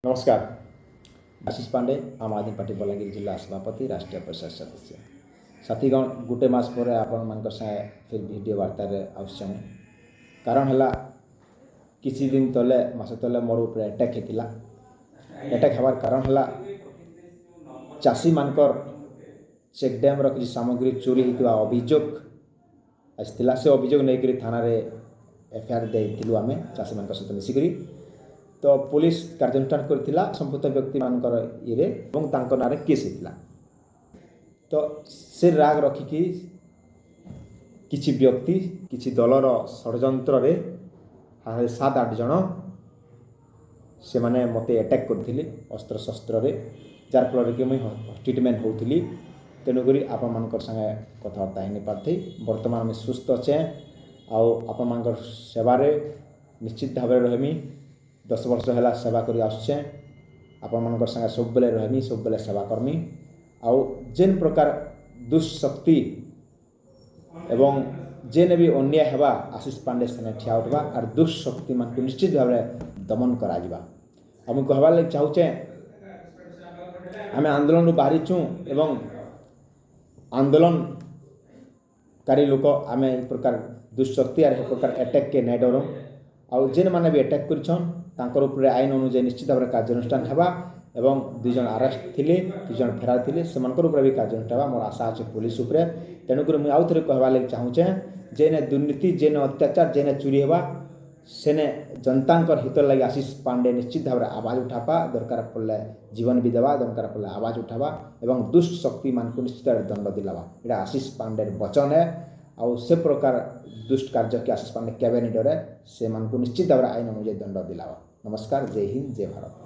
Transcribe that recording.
नमस्कार। आशीष पांडे, आम आदमी पार्टी बलांगीर जिला सभापति, राष्ट्रीय परिषद सदस्य। साथीगण, गोटे मास पर आपण मान संगे फिर वीडियो वार्ता आसछन। कारण है किसी दिन तले मास तले मोर ऊपर अटैक होता। अटैक हबार कारण है चाषी मानकर चेक डैम किसी सामग्री चोरी होता अभियोग आसाला। से अभियोग नहीं थाना एफआईआर देलु आम चाषी मान सहित मिसिकी। तो पुलिस कार्यानुष्ठान करथिला संपुक्त व्यक्ति मानकर ये ना केस होता। तो से राग रखिकी किछि व्यक्ति किछि दलर षड्यंत्र रे 7-8 जन से माने मते अटैक करथिले अस्त्र शस्त्र रे, जार फल कि मुई ट्रीटमेंट होउथिली। तेणुकरी आपण मानकर संगे कथबार्ता हेनी पारथि। वर्तमान आम सुस्थ अच्छे आउ आपण मानकर सेवारे निश्चित भाव रहमी। 10 वर्ष है सेवा करी आसुचे। आपण मानकर संगे सब बेले रहमी, सब बेले सेवा करमी। आउ जेन प्रकार दुष्शक्ति एवं जेने भी अन्याय हेबा आशीष पांडे सेने ठिया उठवा और दुष्शक्ति मान को निश्चित भाव दमन करा जिबा। हम कहबार लगे चाहूचे आम आंदोलन बाहरीचु एवं आंदोलनकारी लोक आम ए प्रकार दुष्शक्ति और ए प्रकार अटैक के नहीं डर। आउ जेन माने भी अटैक करिछन तांकर ऊपर आईन अनुसार निश्चित भाव कार्यानुष्ठान हेबा एवं 2 जन अरेस्ट थिले, 2 जन फेरार थिले, से मानकर ऊपर भी कार्यानुष्ठान हेबा मोर आशा अछि पुलिस ऊपर। तेणुकर मुझे आउ थे कहबार लगे चाहूचे जेने दुर्नीति जेने अत्याचार जेने चोरी हेबा सेने जनतांकर हित लगे आशीष पांडे निश्चित भाव आवाज उठापा दरकार पड़े, जीवन भी देवा दरकार पड़े आवाज उठावा एवं दुष्ट शक्ति मान को निश्चित दंड दिलावा। यहाँ आशीष पांडे वचन है। आउ से प्रकार दुष्ट कार्य के आशीष पांडे केवे नहीं डरे, से मान को निश्चित भाव आईन अनुଯାयी दंड दिलावा। नमस्कार। जय हिंद, जय भारत।